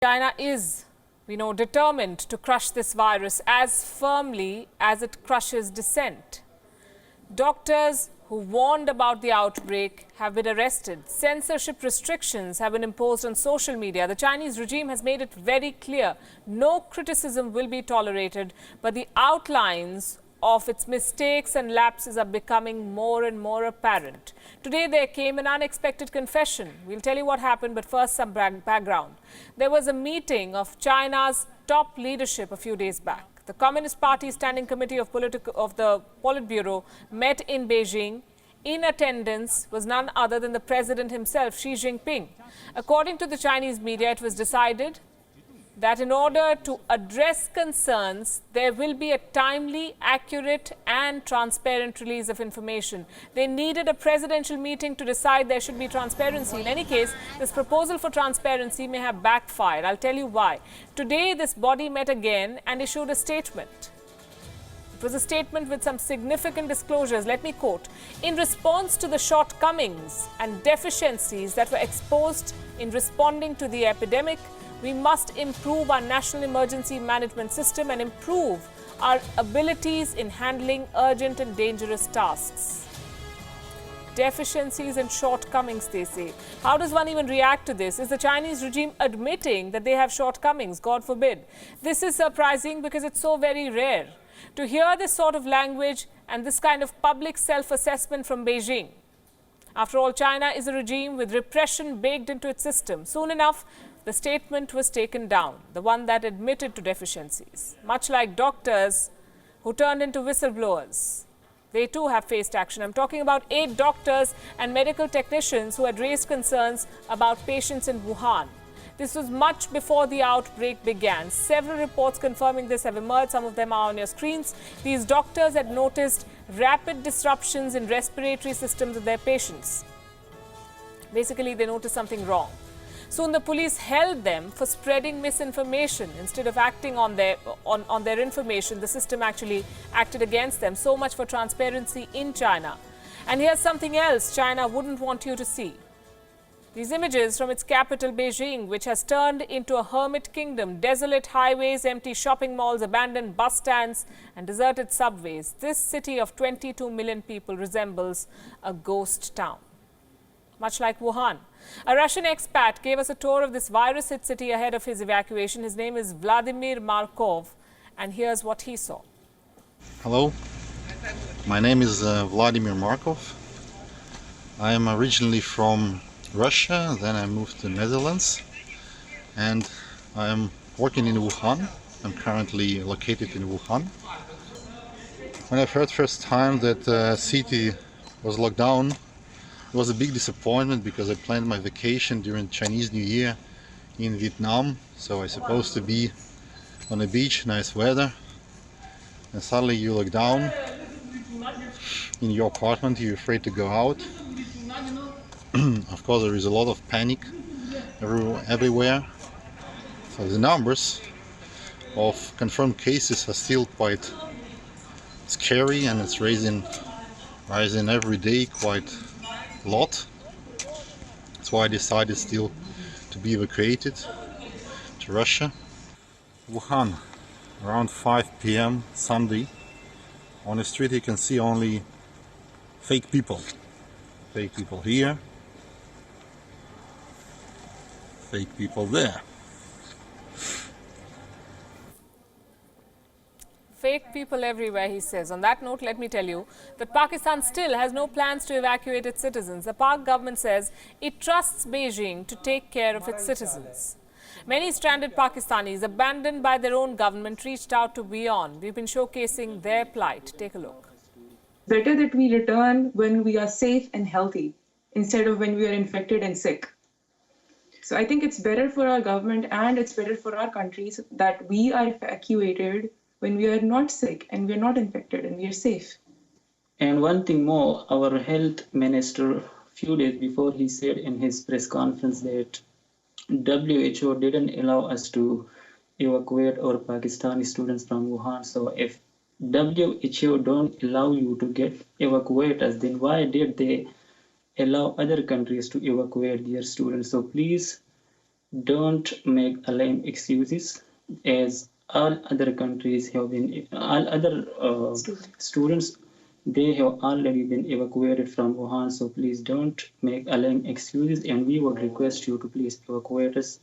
China is, we know, determined to crush this virus as firmly as it crushes dissent. Doctors who warned about the outbreak have been arrested. Censorship restrictions have been imposed on social media. The Chinese regime has made it very clear no criticism will be tolerated, but the outlines of its mistakes and lapses are becoming more and more apparent. Today there came an unexpected confession. We'll tell you what happened, but first some background. There was a meeting of China's top leadership a few days back. The Communist Party Standing Committee of the Politburo met in Beijing. In attendance was none other than the president himself, Xi Jinping. According to the Chinese media, it was decided that in order to address concerns, there will be a timely, accurate and transparent release of information. They needed a presidential meeting to decide there should be transparency. In any case, this proposal for transparency may have backfired. I'll tell you why. Today, this body met again and issued a statement. It was a statement with some significant disclosures. Let me quote. In response to the shortcomings and deficiencies that were exposed in responding to the epidemic, we must improve our national emergency management system and improve our abilities in handling urgent and dangerous tasks. Deficiencies and shortcomings, they say. How does one even react to this? Is the Chinese regime admitting that they have shortcomings? God forbid. This is surprising because it's so very rare to hear this sort of language and this kind of public self-assessment from Beijing. After all, China is a regime with repression baked into its system. Soon enough, the statement was taken down, the one that admitted to deficiencies. Much like doctors who turned into whistleblowers. They too have faced action. I'm talking about 8 doctors and medical technicians who had raised concerns about patients in Wuhan. This was much before the outbreak began. Several reports confirming this have emerged. Some of them are on your screens. These doctors had noticed rapid disruptions in respiratory systems of their patients. Basically, they noticed something wrong. Soon the police held them for spreading misinformation. Instead of acting on their information, the system actually acted against them. So much for transparency in China. And here's something else China wouldn't want you to see. These images from its capital, Beijing, which has turned into a hermit kingdom. Desolate highways, empty shopping malls, abandoned bus stands and deserted subways. This city of 22 million people resembles a ghost town. Much like Wuhan. A Russian expat gave us a tour of this virus-hit city ahead of his evacuation. His name is Vladimir Markov, and here's what he saw. Hello, my name is Vladimir Markov. I am originally from Russia, then I moved to the Netherlands, and I am working in Wuhan. I'm currently located in Wuhan. When I heard first time that the city was locked down, it was a big disappointment because I planned my vacation during Chinese New Year in Vietnam. So I was supposed to be on the beach, nice weather, and suddenly you lock down in your apartment, you're afraid to go out. Of course, there is a lot of panic everywhere. So the numbers of confirmed cases are still quite scary, and it's rising every day quite a lot. That's why I decided still to be evacuated to Russia. Wuhan, around 5 p.m. Sunday. On the street you can see only fake people. Fake people here, fake people there. Fake people everywhere, he says. On that note, let me tell you that Pakistan still has no plans to evacuate its citizens. The Pak government says it trusts Beijing to take care of its citizens. Many stranded Pakistanis, abandoned by their own government, reached out to WION. We've been showcasing their plight. Take a look. Better that we return when we are safe and healthy instead of when we are infected and sick. So I think it's better for our government and it's better for our countries that we are evacuated when we are not sick and we are not infected and we are safe. And one thing more, our health minister, a few days before, he said in his press conference that WHO didn't allow us to evacuate our Pakistani students from Wuhan. So if WHO don't allow you to get evacuators, then why did they allow other countries to evacuate their students? So please don't make lame excuses, as all other countries have been, all other students, they have already been evacuated from Wuhan. So please don't make lame excuses, and we would request you to please evacuate us.